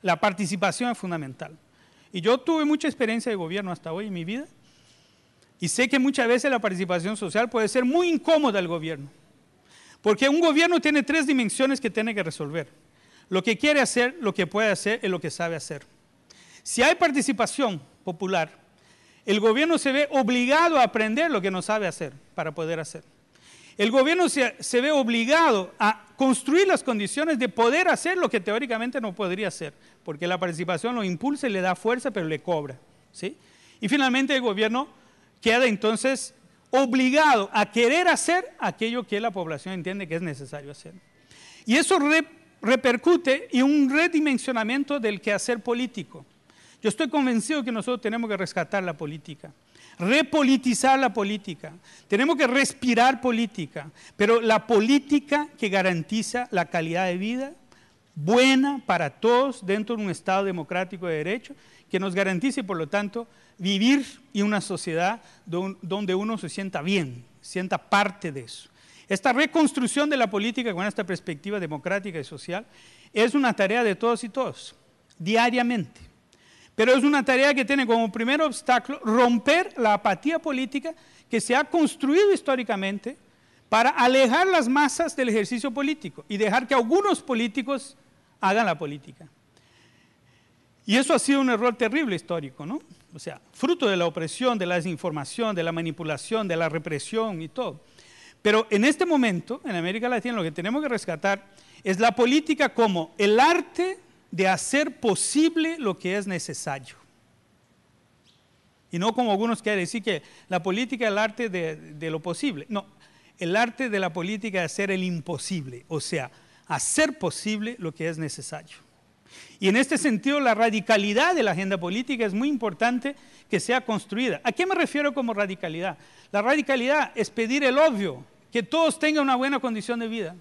La participación es fundamental. Y yo tuve mucha experiencia de gobierno hasta hoy en mi vida, y sé que muchas veces la participación social puede ser muy incómoda al gobierno, porque un gobierno tiene 3 dimensiones que tiene que resolver: lo que quiere hacer, lo que puede hacer y lo que sabe hacer. Si hay participación popular, el gobierno se ve obligado a aprender lo que no sabe hacer para poder hacer. El gobierno se ve obligado a construir las condiciones de poder hacer lo que teóricamente no podría hacer, porque la participación lo impulsa y le da fuerza, pero le cobra, ¿sí? Y finalmente el gobierno queda entonces obligado a querer hacer aquello que la población entiende que es necesario hacer. Y eso repercute en un redimensionamiento del quehacer político. Yo estoy convencido que nosotros tenemos que rescatar la política, repolitizar la política, tenemos que respirar política, pero la política que garantiza la calidad de vida buena para todos dentro de un Estado democrático de derecho, que nos garantice, por lo tanto, vivir en una sociedad donde uno se sienta bien, sienta parte de eso. Esta reconstrucción de la política con esta perspectiva democrática y social es una tarea de todos y todos, diariamente. Pero es una tarea que tiene como primer obstáculo romper la apatía política que se ha construido históricamente para alejar las masas del ejercicio político y dejar que algunos políticos hagan la política. Y eso ha sido un error terrible histórico, ¿no? O sea, fruto de la opresión, de la desinformación, de la manipulación, de la represión y todo. Pero en este momento, en América Latina, lo que tenemos que rescatar es la política como el arte de hacer posible lo que es necesario. Y no como algunos quieren decir que la política es el arte de lo posible. No, el arte de la política es hacer el imposible, o sea, hacer posible lo que es necesario. Y en este sentido, la radicalidad de la agenda política es muy importante que sea construida. ¿A qué me refiero como radicalidad? La radicalidad es pedir el obvio, que todos tengan una buena condición de vida.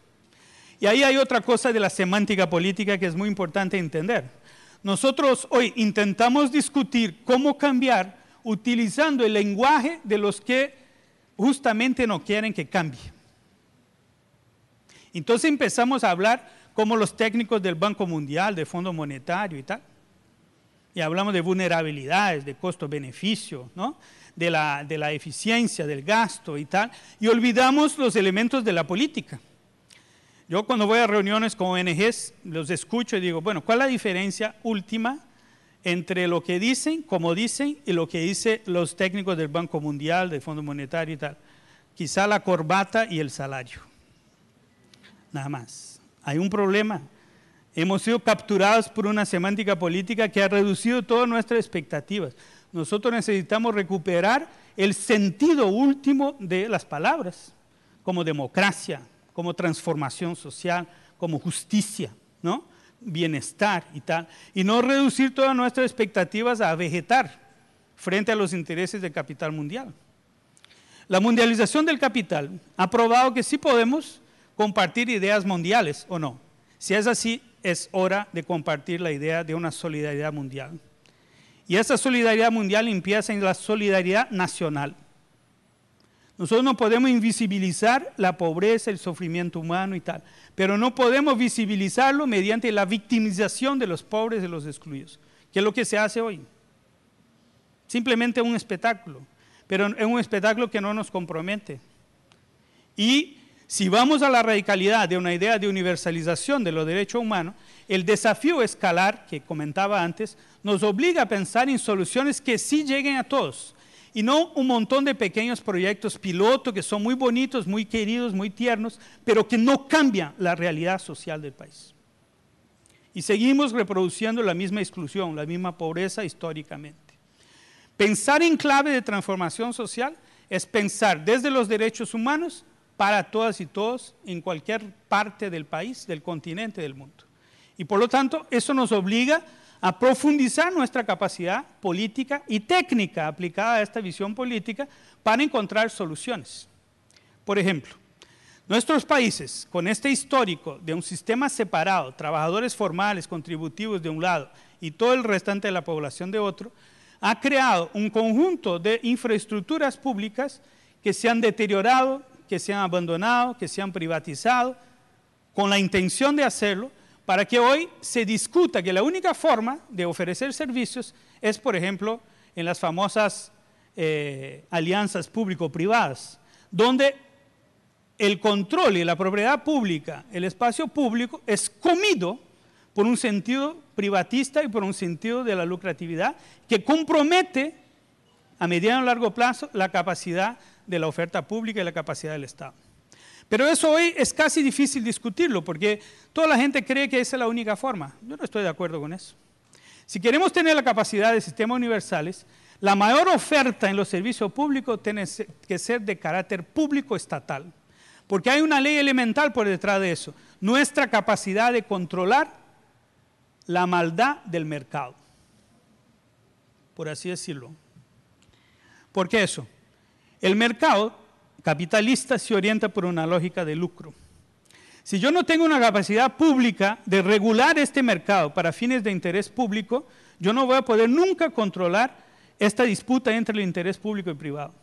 Y ahí hay otra cosa de la semántica política que es muy importante entender. Nosotros hoy intentamos discutir cómo cambiar utilizando el lenguaje de los que justamente no quieren que cambie. Entonces empezamos a hablar como los técnicos del Banco Mundial, del Fondo Monetario y tal. Y hablamos de vulnerabilidades, de costo-beneficio, ¿no? de la eficiencia del gasto y tal. Y olvidamos los elementos de la política. Yo cuando voy a reuniones con ONGs, los escucho y digo, bueno, ¿cuál es la diferencia última entre lo que dicen, como dicen, y lo que dicen los técnicos del Banco Mundial, del Fondo Monetario y tal? Quizá la corbata y el salario. Nada más. Hay un problema. Hemos sido capturados por una semántica política que ha reducido todas nuestras expectativas. Nosotros necesitamos recuperar el sentido último de las palabras, como democracia, como transformación social, como justicia, ¿no? Bienestar y tal, y no reducir todas nuestras expectativas a vegetar frente a los intereses del capital mundial. La mundialización del capital ha probado que sí podemos compartir ideas mundiales, ¿o no? Si es así, es hora de compartir la idea de una solidaridad mundial. Y esa solidaridad mundial empieza en la solidaridad nacional. Nosotros no podemos invisibilizar la pobreza, el sufrimiento humano y tal, pero no podemos visibilizarlo mediante la victimización de los pobres y de los excluidos, que es lo que se hace hoy. Simplemente un espectáculo, pero es un espectáculo que no nos compromete. Y si vamos a la radicalidad de una idea de universalización de los derechos humanos, el desafío escalar, que comentaba antes, nos obliga a pensar en soluciones que sí lleguen a todos, y no un montón de pequeños proyectos piloto que son muy bonitos, muy queridos, muy tiernos, pero que no cambian la realidad social del país. Y seguimos reproduciendo la misma exclusión, la misma pobreza históricamente. Pensar en clave de transformación social es pensar desde los derechos humanos para todas y todos en cualquier parte del país, del continente, del mundo. Y por lo tanto, eso nos obliga a profundizar nuestra capacidad política y técnica aplicada a esta visión política para encontrar soluciones. Por ejemplo, nuestros países, con este histórico de un sistema separado, trabajadores formales, contributivos de un lado y todo el restante de la población de otro, ha creado un conjunto de infraestructuras públicas que se han deteriorado, que se han abandonado, que se han privatizado, con la intención de hacerlo, para que hoy se discuta que la única forma de ofrecer servicios es, por ejemplo, en las famosas alianzas público-privadas, donde el control y la propiedad pública, el espacio público, es comido por un sentido privatista y por un sentido de la lucratividad que compromete a mediano y largo plazo la capacidad de la oferta pública y la capacidad del Estado. Pero eso hoy es casi difícil discutirlo porque toda la gente cree que esa es la única forma. Yo no estoy de acuerdo con eso. Si queremos tener la capacidad de sistemas universales, la mayor oferta en los servicios públicos tiene que ser de carácter público estatal, porque hay una ley elemental por detrás de eso, nuestra capacidad de controlar la maldad del mercado, por así decirlo. ¿Por qué eso? El mercado capitalista se orienta por una lógica de lucro. Si yo no tengo una capacidad pública de regular este mercado para fines de interés público, yo no voy a poder nunca controlar esta disputa entre el interés público y privado.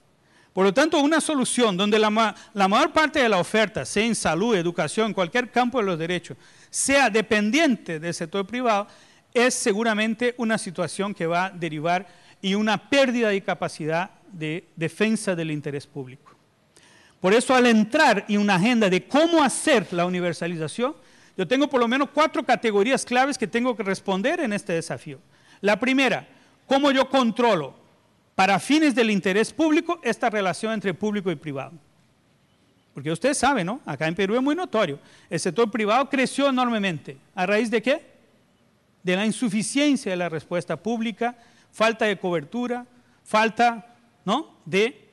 Por lo tanto, una solución donde la mayor parte de la oferta, sea en salud, educación, en cualquier campo de los derechos, sea dependiente del sector privado, es seguramente una situación que va a derivar en una pérdida de capacidad de defensa del interés público. Por eso, al entrar en una agenda de cómo hacer la universalización, yo tengo por lo menos 4 categorías claves que tengo que responder en este desafío. La primera, ¿cómo yo controlo para fines del interés público esta relación entre público y privado? Porque ustedes saben, ¿no? Acá en Perú es muy notorio. El sector privado creció enormemente. ¿A raíz de qué? De la insuficiencia de la respuesta pública, falta de cobertura, falta, ¿no?, de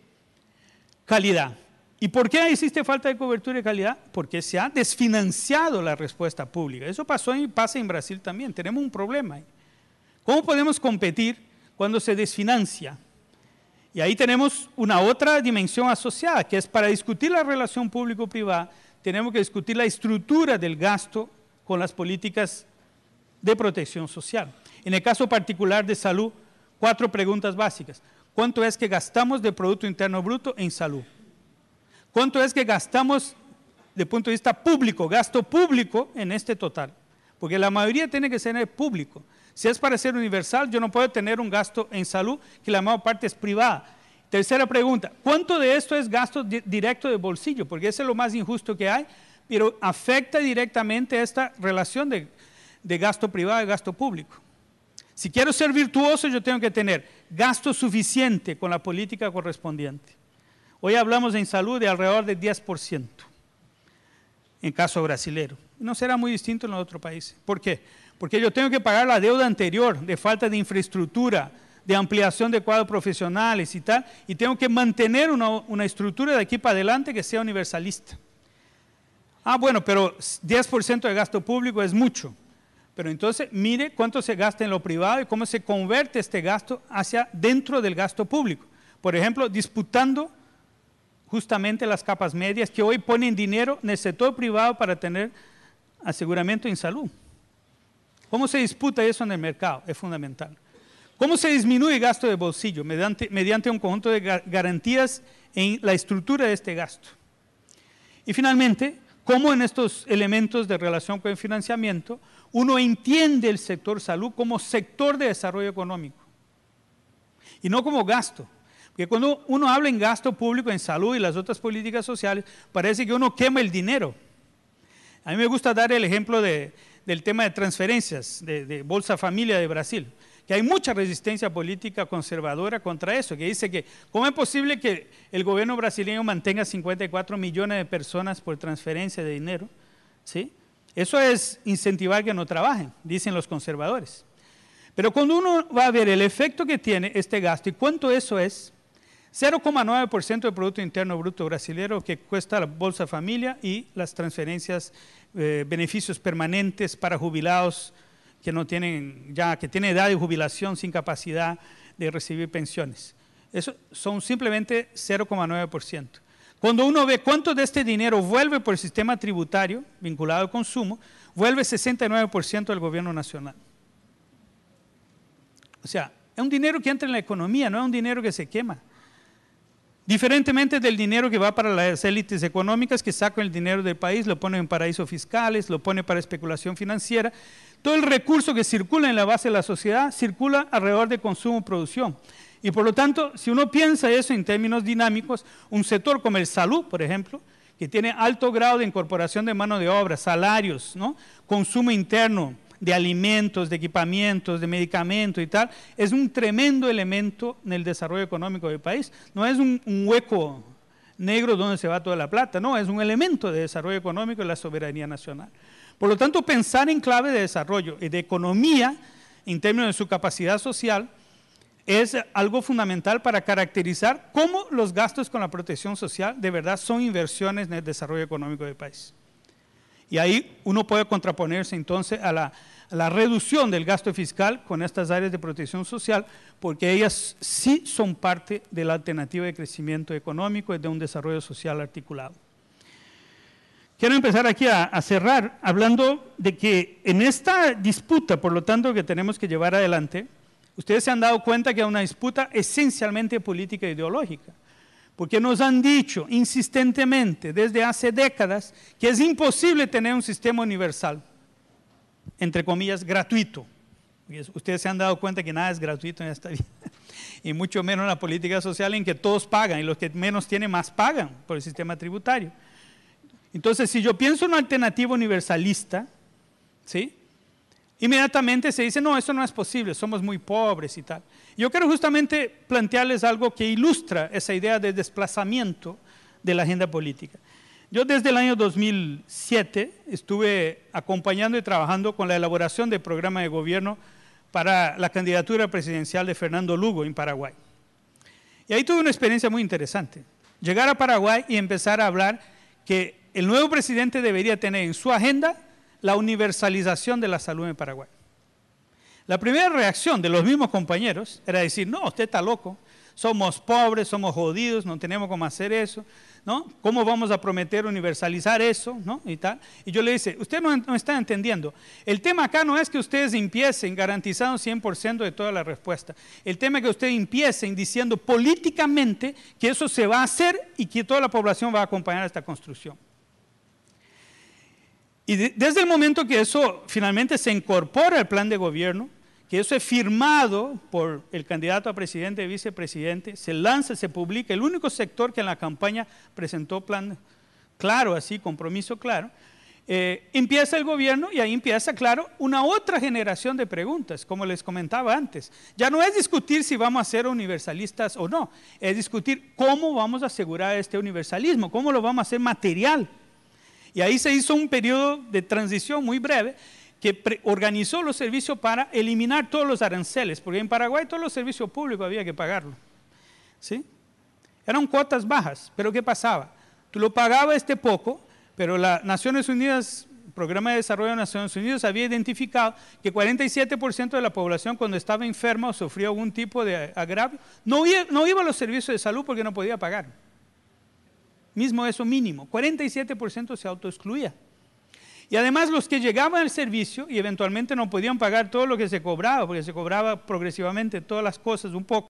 calidad. ¿Y por qué existe falta de cobertura y calidad? Porque se ha desfinanciado la respuesta pública. Eso pasó y pasa en Brasil también. Tenemos un problema ahí. ¿Cómo podemos competir cuando se desfinancia? Y ahí tenemos una otra dimensión asociada, que es para discutir la relación público-privada, tenemos que discutir la estructura del gasto con las políticas de protección social. En el caso particular de salud, 4 preguntas básicas. ¿Cuánto es que gastamos de Producto Interno Bruto en salud? ¿Cuánto es que gastamos desde el punto de vista público, gasto público en este total? Porque la mayoría tiene que ser público. Si es para ser universal, yo no puedo tener un gasto en salud que la mayor parte es privada. Tercera pregunta, ¿cuánto de esto es gasto directo de bolsillo? Porque eso es lo más injusto que hay, pero afecta directamente esta relación de gasto privado y gasto público. Si quiero ser virtuoso, yo tengo que tener gasto suficiente con la política correspondiente. Hoy hablamos en salud de alrededor de 10%, en caso brasilero. No será muy distinto en los otros países. ¿Por qué? Porque yo tengo que pagar la deuda anterior de falta de infraestructura, de ampliación de cuadros profesionales y tal, y tengo que mantener una estructura de aquí para adelante que sea universalista. Ah, bueno, pero 10% de gasto público es mucho. Pero entonces, mire cuánto se gasta en lo privado y cómo se convierte este gasto hacia dentro del gasto público. Por ejemplo, disputando justamente las capas medias que hoy ponen dinero en el sector privado para tener aseguramiento en salud. ¿Cómo se disputa eso en el mercado? Es fundamental. ¿Cómo se disminuye el gasto de bolsillo? Mediante un conjunto de garantías en la estructura de este gasto. Y finalmente, ¿cómo en estos elementos de relación con el financiamiento uno entiende el sector salud como sector de desarrollo económico y no como gasto? Porque cuando uno habla en gasto público, en salud y las otras políticas sociales, parece que uno quema el dinero. A mí me gusta dar el ejemplo del tema de transferencias, de Bolsa Familia de Brasil, que hay mucha resistencia política conservadora contra eso, que dice que ¿cómo es posible que el gobierno brasileño mantenga 54 millones de personas por transferencia de dinero? ¿Sí? Eso es incentivar que no trabajen, dicen los conservadores. Pero cuando uno va a ver el efecto que tiene este gasto y cuánto eso es, 0,9% del Producto Interno Bruto brasileño que cuesta la Bolsa Familia y las transferencias, beneficios permanentes para jubilados que no tienen que tienen edad de jubilación sin capacidad de recibir pensiones. Eso son simplemente 0,9%. Cuando uno ve cuánto de este dinero vuelve por el sistema tributario vinculado al consumo, vuelve 69% del gobierno nacional. O sea, es un dinero que entra en la economía, no es un dinero que se quema. Diferentemente del dinero que va para las élites económicas que sacan el dinero del país, lo ponen en paraísos fiscales, lo ponen para especulación financiera, todo el recurso que circula en la base de la sociedad circula alrededor de consumo y producción. Y por lo tanto, si uno piensa eso en términos dinámicos, un sector como el salud, por ejemplo, que tiene alto grado de incorporación de mano de obra, salarios, ¿no? Consumo interno de alimentos, de equipamientos, de medicamentos y tal, es un tremendo elemento en el desarrollo económico del país. No es un hueco negro donde se va toda la plata, no, es un elemento de desarrollo económico de la soberanía nacional. Por lo tanto, pensar en clave de desarrollo y de economía, en términos de su capacidad social, es algo fundamental para caracterizar cómo los gastos con la protección social de verdad son inversiones en el desarrollo económico del país. Y ahí uno puede contraponerse entonces a la reducción del gasto fiscal con estas áreas de protección social, porque ellas sí son parte de la alternativa de crecimiento económico y de un desarrollo social articulado. Quiero empezar aquí a cerrar hablando de que en esta disputa, por lo tanto, que tenemos que llevar adelante, ustedes se han dado cuenta que es una disputa esencialmente política e ideológica. Porque nos han dicho insistentemente desde hace décadas que es imposible tener un sistema universal, entre comillas, gratuito. Ustedes se han dado cuenta que nada es gratuito en esta vida, y mucho menos en la política social en que todos pagan, y los que menos tienen más pagan por el sistema tributario. Entonces, si yo pienso en una alternativa universalista, ¿sí?, inmediatamente se dice, no, eso no es posible, somos muy pobres y tal. Yo quiero justamente plantearles algo que ilustra esa idea de desplazamiento de la agenda política. Yo desde el año 2007 estuve acompañando y trabajando con la elaboración del programa de gobierno para la candidatura presidencial de Fernando Lugo en Paraguay. Y ahí tuve una experiencia muy interesante. Llegar a Paraguay y empezar a hablar que el nuevo presidente debería tener en su agenda la universalización de la salud en Paraguay. La primera reacción de los mismos compañeros era decir, no, usted está loco, somos pobres, somos jodidos, no tenemos cómo hacer eso, ¿no? ¿Cómo vamos a prometer universalizar eso? ¿No? Y tal. Y yo le dije, usted no está entendiendo, el tema acá no es que ustedes empiecen garantizando 100% de toda la respuesta, el tema es que ustedes empiecen diciendo políticamente que eso se va a hacer y que toda la población va a acompañar esta construcción. Y desde el momento que eso finalmente se incorpora al plan de gobierno, que eso es firmado por el candidato a presidente y vicepresidente, se lanza, se publica, el único sector que en la campaña presentó plan claro, así, compromiso claro, empieza el gobierno y ahí empieza, claro, una otra generación de preguntas, como les comentaba antes. Ya no es discutir si vamos a ser universalistas o no, es discutir cómo vamos a asegurar este universalismo, cómo lo vamos a hacer material. Y ahí se hizo un periodo de transición muy breve que organizó los servicios para eliminar todos los aranceles, porque en Paraguay todos los servicios públicos había que pagarlo, ¿sí? Eran cuotas bajas, pero ¿qué pasaba? Tú lo pagabas poco, pero las Naciones Unidas, el Programa de Desarrollo de Naciones Unidas había identificado que 47% de la población cuando estaba enferma o sufría algún tipo de agravio, no iba a los servicios de salud porque no podía pagar. Mismo eso mínimo, 47% se autoexcluía. Y además los que llegaban al servicio y eventualmente no podían pagar todo lo que se cobraba, porque se cobraba progresivamente todas las cosas un poco,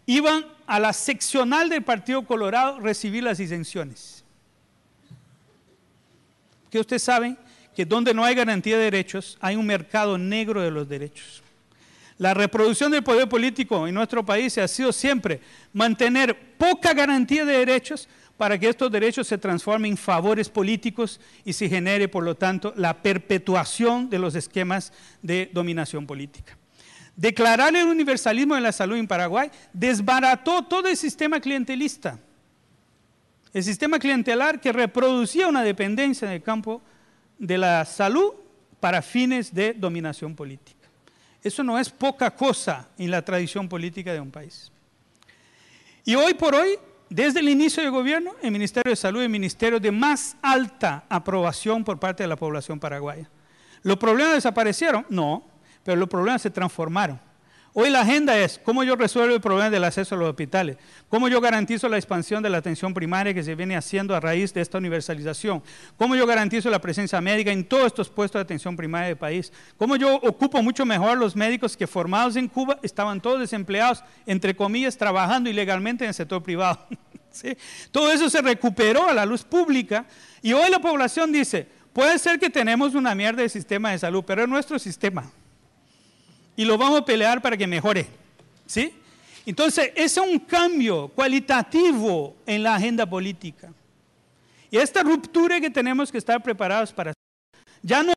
iban a la seccional del Partido Colorado a recibir las exenciones. Porque ustedes saben que donde no hay garantía de derechos, hay un mercado negro de los derechos. La reproducción del poder político en nuestro país ha sido siempre mantener poca garantía de derechos para que estos derechos se transformen en favores políticos y se genere, por lo tanto, la perpetuación de los esquemas de dominación política. Declarar el universalismo de la salud en Paraguay desbarató todo el sistema clientelista. El sistema clientelar que reproducía una dependencia en el campo de la salud para fines de dominación política. Eso no es poca cosa en la tradición política de un país. Y hoy por hoy, desde el inicio del gobierno, el Ministerio de Salud es el ministerio de más alta aprobación por parte de la población paraguaya. ¿Los problemas desaparecieron? No, pero los problemas se transformaron. Hoy la agenda es cómo yo resuelvo el problema del acceso a los hospitales, cómo yo garantizo la expansión de la atención primaria que se viene haciendo a raíz de esta universalización, cómo yo garantizo la presencia médica en todos estos puestos de atención primaria del país, cómo yo ocupo mucho mejor los médicos que formados en Cuba estaban todos desempleados, entre comillas, trabajando ilegalmente en el sector privado. ¿sí? Todo eso se recuperó a la luz pública y hoy la población dice, puede ser que tenemos una mierda de sistema de salud, pero es nuestro sistema y lo vamos a pelear para que mejore, ¿sí? Entonces, ese es un cambio cualitativo en la agenda política. Y esta ruptura que tenemos que estar preparados para hacer, ya no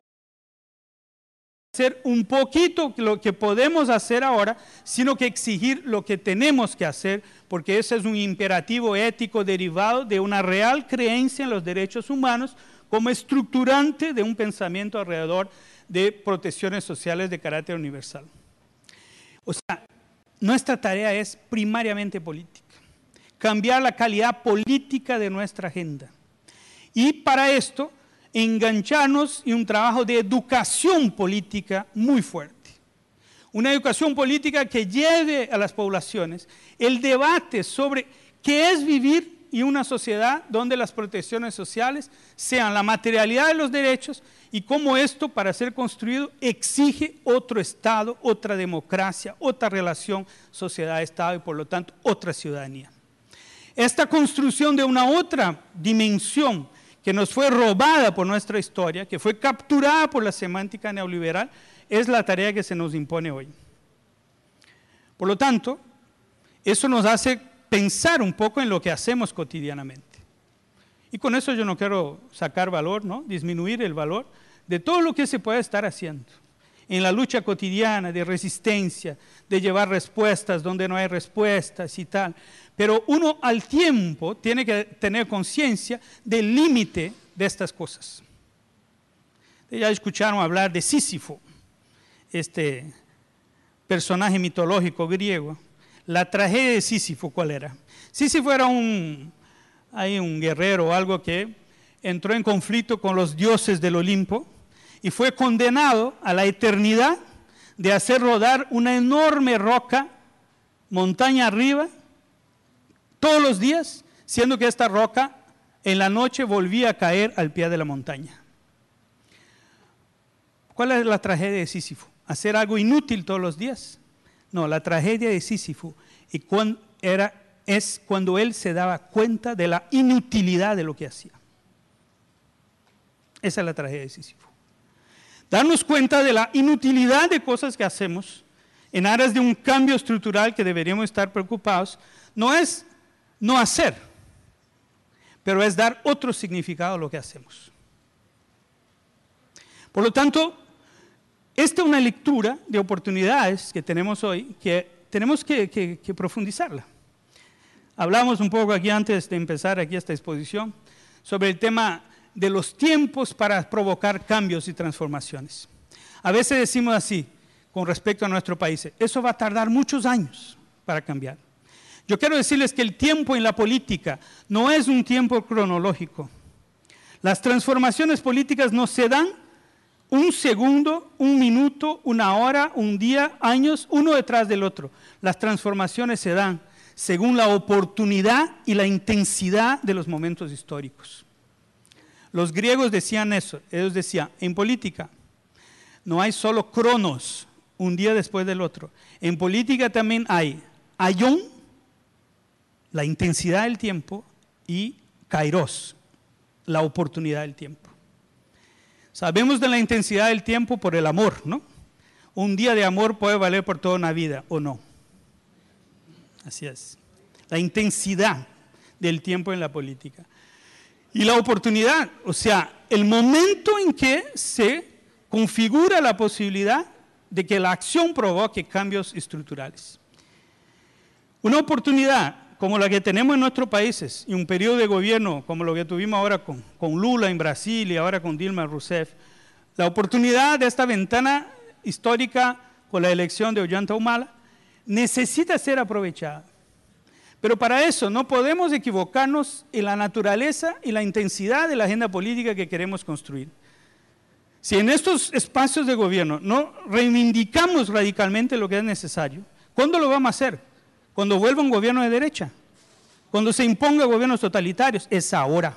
hacer un poquito lo que podemos hacer ahora, sino que exigir lo que tenemos que hacer, porque ese es un imperativo ético derivado de una real creencia en los derechos humanos como estructurante de un pensamiento alrededor de protecciones sociales de carácter universal. O sea, nuestra tarea es primariamente política, cambiar la calidad política de nuestra agenda. Y para esto, engancharnos en un trabajo de educación política muy fuerte. Una educación política que lleve a las poblaciones el debate sobre qué es vivir en una sociedad donde las protecciones sociales sean la materialidad de los derechos y cómo esto, para ser construido, exige otro Estado, otra democracia, otra relación sociedad-Estado y por lo tanto otra ciudadanía. Esta construcción de una otra dimensión que nos fue robada por nuestra historia, que fue capturada por la semántica neoliberal, es la tarea que se nos impone hoy. Por lo tanto, eso nos hace pensar un poco en lo que hacemos cotidianamente. Y con eso yo no quiero sacar valor, ¿no? Disminuir el valor de todo lo que se puede estar haciendo en la lucha cotidiana de resistencia, de llevar respuestas donde no hay respuestas y tal. Pero uno al tiempo tiene que tener conciencia del límite de estas cosas. Ya escucharon hablar de Sísifo, este personaje mitológico griego. La tragedia de Sísifo, ¿cuál era? Sísifo era un guerrero o algo que entró en conflicto con los dioses del Olimpo y fue condenado a la eternidad de hacer rodar una enorme roca montaña arriba todos los días, siendo que esta roca en la noche volvía a caer al pie de la montaña. ¿Cuál es la tragedia de Sísifo? ¿Hacer algo inútil todos los días? No, la tragedia de Sísifo es cuando él se daba cuenta de la inutilidad de lo que hacía. Esa es la tragedia de Sísifo. Darnos cuenta de la inutilidad de cosas que hacemos en aras de un cambio estructural que deberíamos estar preocupados, no es no hacer, pero es dar otro significado a lo que hacemos. Por lo tanto, esta es una lectura de oportunidades que tenemos hoy, que tenemos que profundizarla. Hablamos un poco aquí antes de empezar aquí esta exposición, sobre el tema de los tiempos para provocar cambios y transformaciones. A veces decimos así, con respecto a nuestro país, eso va a tardar muchos años para cambiar. Yo quiero decirles que el tiempo en la política no es un tiempo cronológico. Las transformaciones políticas no se dan un segundo, un minuto, una hora, un día, años, uno detrás del otro. Las transformaciones se dan según la oportunidad y la intensidad de los momentos históricos. Los griegos decían eso, ellos decían, en política no hay solo cronos, un día después del otro. En política también hay aion, la intensidad del tiempo, y kairos, la oportunidad del tiempo. Sabemos de la intensidad del tiempo por el amor, ¿no? Un día de amor puede valer por toda una vida, ¿o no? Así es. La intensidad del tiempo en la política. Y la oportunidad, o sea, el momento en que se configura la posibilidad de que la acción provoque cambios estructurales. Una oportunidad como la que tenemos en nuestros países, y un periodo de gobierno como lo que tuvimos ahora con Lula en Brasil y ahora con Dilma Rousseff, la oportunidad de esta ventana histórica con la elección de Ollanta Humala necesita ser aprovechada. Pero para eso no podemos equivocarnos en la naturaleza y la intensidad de la agenda política que queremos construir. Si en estos espacios de gobierno no reivindicamos radicalmente lo que es necesario, ¿cuándo lo vamos a hacer? Cuando vuelva un gobierno de derecha, cuando se imponga gobiernos totalitarios, es ahora.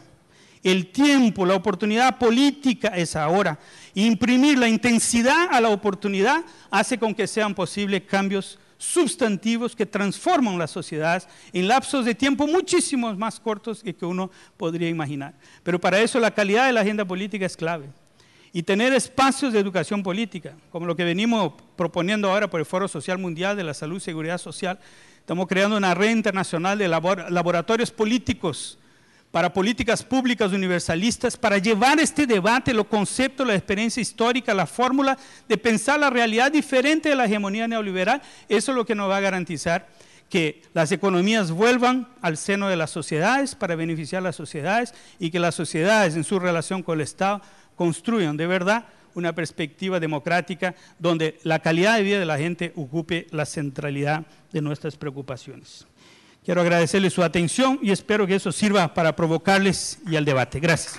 El tiempo, la oportunidad política es ahora. Imprimir la intensidad a la oportunidad hace con que sean posibles cambios sustantivos que transforman las sociedades en lapsos de tiempo muchísimos más cortos que uno podría imaginar. Pero para eso la calidad de la agenda política es clave. Y tener espacios de educación política, como lo que venimos proponiendo ahora por el Foro Social Mundial de la Salud y Seguridad Social. Estamos creando una red internacional de laboratorios políticos para políticas públicas universalistas, para llevar este debate, los conceptos, la experiencia histórica, la fórmula de pensar la realidad diferente de la hegemonía neoliberal. Eso es lo que nos va a garantizar que las economías vuelvan al seno de las sociedades para beneficiar a las sociedades y que las sociedades en su relación con el Estado construyan de verdad una perspectiva democrática donde la calidad de vida de la gente ocupe la centralidad de nuestras preocupaciones. Quiero agradecerles su atención y espero que eso sirva para provocarles y al debate. Gracias.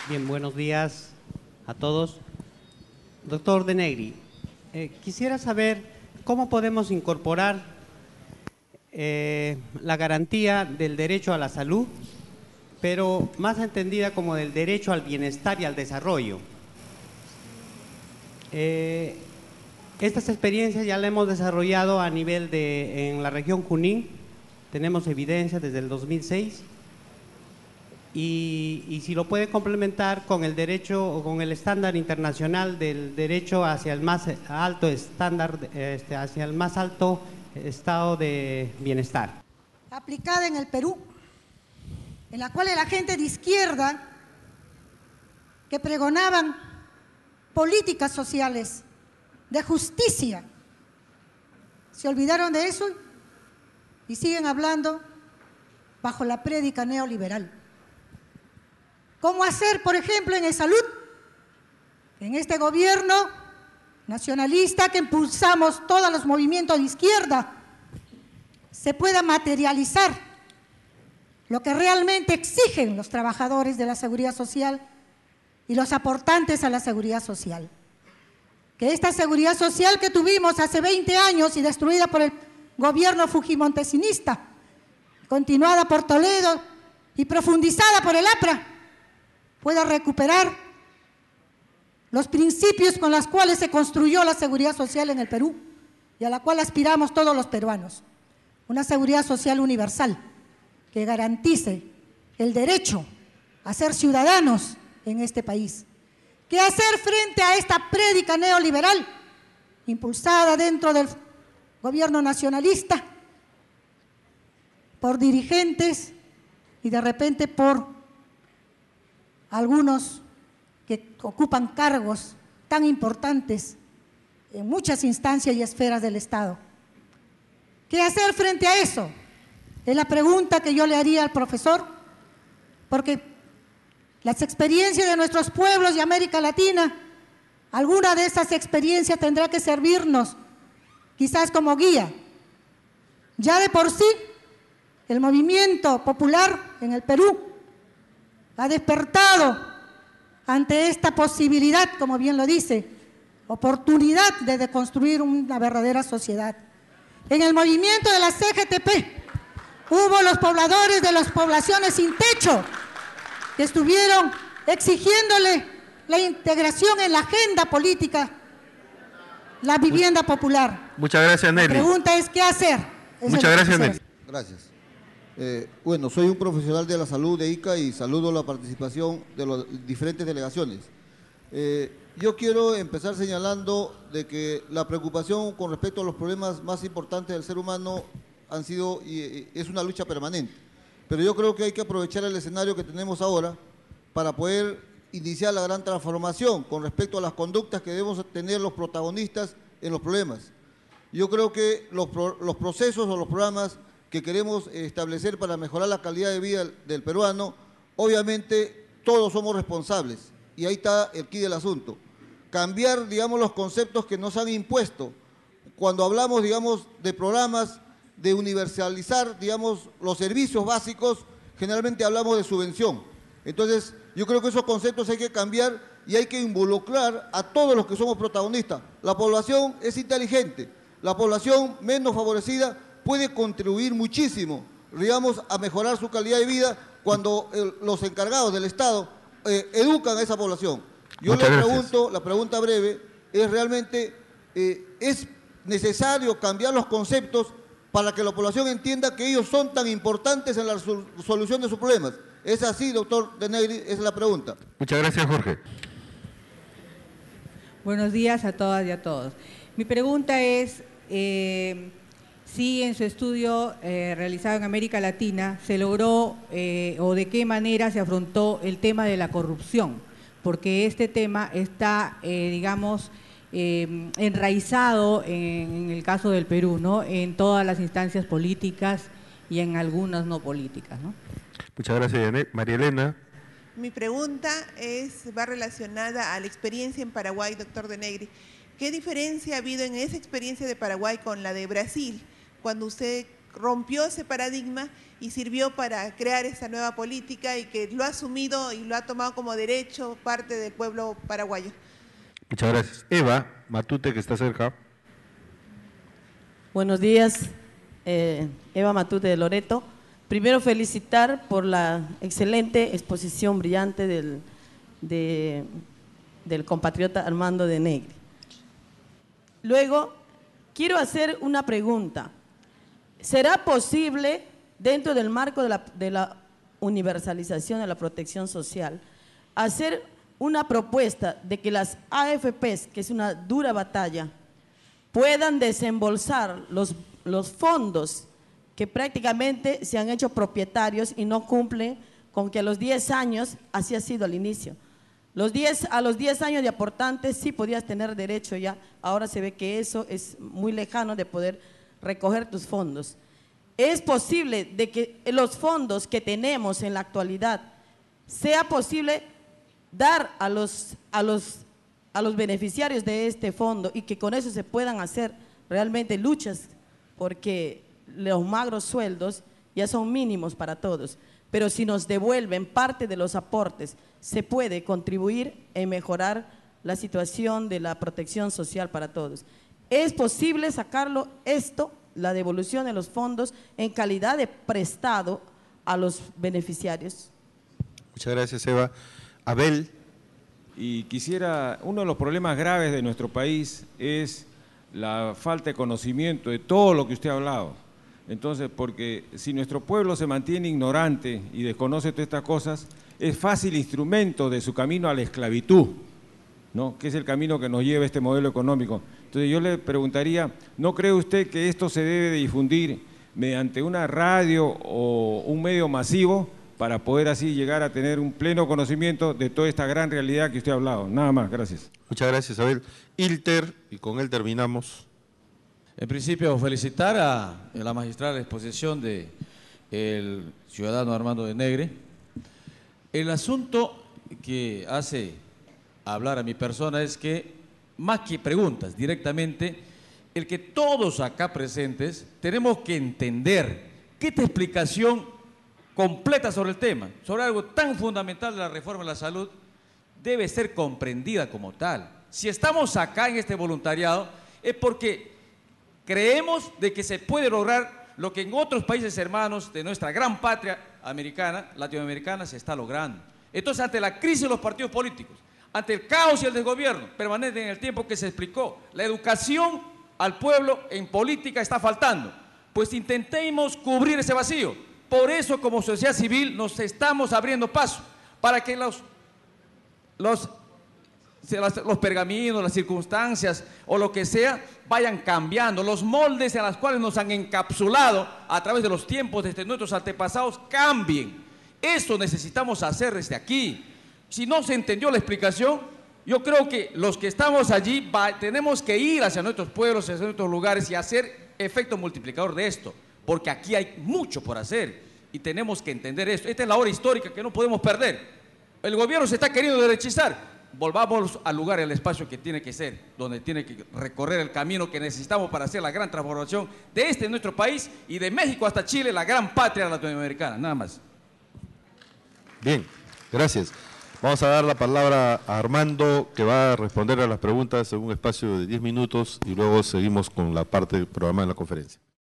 Bien, buenos días a todos. Doctor De Negri, quisiera saber cómo podemos incorporar la garantía del derecho a la salud, pero más entendida como del derecho al bienestar y al desarrollo. Estas experiencias ya las hemos desarrollado a nivel en la región Junín, tenemos evidencia desde el 2006, y si lo puede complementar con el derecho o con el estándar internacional del derecho hacia el más alto estándar, hacia el más alto estado de bienestar. Aplicada en el Perú, en la cual la gente de izquierda que pregonaban políticas sociales de justicia, se olvidaron de eso y siguen hablando bajo la prédica neoliberal. ¿Cómo hacer, por ejemplo, en salud? En este gobierno nacionalista que impulsamos todos los movimientos de izquierda, se pueda materializar lo que realmente exigen los trabajadores de la seguridad social y los aportantes a la seguridad social. Que esta seguridad social que tuvimos hace 20 años y destruida por el gobierno fujimontesinista, continuada por Toledo y profundizada por el APRA, pueda recuperar los principios con los cuales se construyó la seguridad social en el Perú y a la cual aspiramos todos los peruanos. Una seguridad social universal que garantice el derecho a ser ciudadanos en este país. ¿Qué hacer frente a esta prédica neoliberal impulsada dentro del gobierno nacionalista por dirigentes y de repente por algunos que ocupan cargos tan importantes en muchas instancias y esferas del Estado? ¿Qué hacer frente a eso? Es la pregunta que yo le haría al profesor, porque las experiencias de nuestros pueblos de América Latina, alguna de esas experiencias tendrá que servirnos quizás como guía. Ya de por sí, el movimiento popular en el Perú ha despertado ante esta posibilidad, como bien lo dice, oportunidad de construir una verdadera sociedad. En el movimiento de la CGTP, hubo los pobladores de las poblaciones sin techo que estuvieron exigiéndole la integración en la agenda política, la vivienda popular. Muchas gracias, Nelly. La pregunta es, ¿qué hacer? Muchas gracias, Nelly. Gracias. Bueno, soy un profesional de la salud de ICA y saludo la participación de las diferentes delegaciones. Yo quiero empezar señalando de que la preocupación con respecto a los problemas más importantes del ser humano han sido y es una lucha permanente. Pero yo creo que hay que aprovechar el escenario que tenemos ahora para poder iniciar la gran transformación con respecto a las conductas que debemos tener los protagonistas en los problemas. Yo creo que los procesos o los programas que queremos establecer para mejorar la calidad de vida del peruano, obviamente todos somos responsables y ahí está el quid del asunto. Cambiar, digamos, los conceptos que nos han impuesto. Cuando hablamos, digamos, de programas de universalizar, digamos, los servicios básicos, generalmente hablamos de subvención. Entonces, yo creo que esos conceptos hay que cambiar y hay que involucrar a todos los que somos protagonistas. La población es inteligente, la población menos favorecida puede contribuir muchísimo, digamos, a mejorar su calidad de vida cuando los encargados del Estado educan a esa población. Yo le pregunto, la pregunta breve es realmente, ¿es necesario cambiar los conceptos para que la población entienda que ellos son tan importantes en la solución de sus problemas. ¿Es así, doctor De Negri? Esa es la pregunta. Muchas gracias, Jorge. Buenos días a todas y a todos. Mi pregunta es si en su estudio realizado en América Latina se logró o de qué manera se afrontó el tema de la corrupción, porque este tema está, digamos, enraizado en el caso del Perú, ¿no? En todas las instancias políticas y en algunas no políticas, ¿no? Muchas gracias, Janet. María Elena. Mi pregunta va relacionada a la experiencia en Paraguay, doctor De Negri. ¿Qué diferencia ha habido en esa experiencia de Paraguay con la de Brasil, cuando usted rompió ese paradigma y sirvió para crear esa nueva política y que lo ha asumido y lo ha tomado como derecho parte del pueblo paraguayo? Muchas gracias. Eva Matute, que está cerca. Buenos días, Eva Matute de Loreto. Primero felicitar por la excelente exposición brillante del compatriota Armando De Negri. Luego, quiero hacer una pregunta. ¿Será posible, dentro del marco de la universalización de la protección social, hacer una propuesta de que las AFPs, que es una dura batalla, puedan desembolsar los fondos que prácticamente se han hecho propietarios y no cumplen con que a los 10 años, así ha sido al inicio? A los 10 años de aportantes sí podías tener derecho ya, ahora se ve que eso es muy lejano de poder recoger tus fondos. ¿Es posible de que los fondos que tenemos en la actualidad sea posible dar a los beneficiarios de este fondo y que con eso se puedan hacer realmente luchas? Porque los magros sueldos ya son mínimos para todos, pero si nos devuelven parte de los aportes, se puede contribuir en mejorar la situación de la protección social para todos. ¿Es posible sacarlo esto, la devolución de los fondos, en calidad de prestado a los beneficiarios? Muchas gracias, Eva. Abel. Y uno de los problemas graves de nuestro país es la falta de conocimiento de todo lo que usted ha hablado. Entonces, porque si nuestro pueblo se mantiene ignorante y desconoce todas estas cosas, es fácil instrumento de su camino a la esclavitud, ¿no? Que es el camino que nos lleva este modelo económico. Entonces yo le preguntaría, ¿no cree usted que esto se debe de difundir mediante una radio o un medio masivo para poder así llegar a tener un pleno conocimiento de toda esta gran realidad que usted ha hablado? Nada más, gracias. Muchas gracias, Abel. Ilter, y con él terminamos. En principio, felicitar a la magistrada exposición del ciudadano Armando De Negri. El asunto que hace hablar a mi persona es que, más que preguntas directamente, el que todos acá presentes tenemos que entender que esta explicación completa sobre el tema, sobre algo tan fundamental de la reforma de la salud, debe ser comprendida como tal. Si estamos acá en este voluntariado es porque creemos de que se puede lograr lo que en otros países hermanos de nuestra gran patria americana, latinoamericana, se está logrando. Entonces, ante la crisis de los partidos políticos, ante el caos y el desgobierno permanente en el tiempo que se explicó, la educación al pueblo en política está faltando, pues intentemos cubrir ese vacío. Por eso, como sociedad civil, nos estamos abriendo paso para que los pergaminos, las circunstancias o lo que sea vayan cambiando, los moldes a los cuales nos han encapsulado a través de los tiempos desde nuestros antepasados cambien. Eso necesitamos hacer desde aquí. Si no se entendió la explicación, yo creo que los que estamos allí tenemos que ir hacia nuestros pueblos, hacia nuestros lugares y hacer efecto multiplicador de esto, porque aquí hay mucho por hacer y tenemos que entender esto. Esta es la hora histórica que no podemos perder. El gobierno se está queriendo derechizar. Volvamos al lugar, al espacio que tiene que ser, donde tiene que recorrer el camino que necesitamos para hacer la gran transformación de nuestro país y de México hasta Chile, la gran patria latinoamericana. Nada más. Bien, gracias. Vamos a dar la palabra a Armando, que va a responder a las preguntas en un espacio de 10 minutos y luego seguimos con la parte del programa de la conferencia.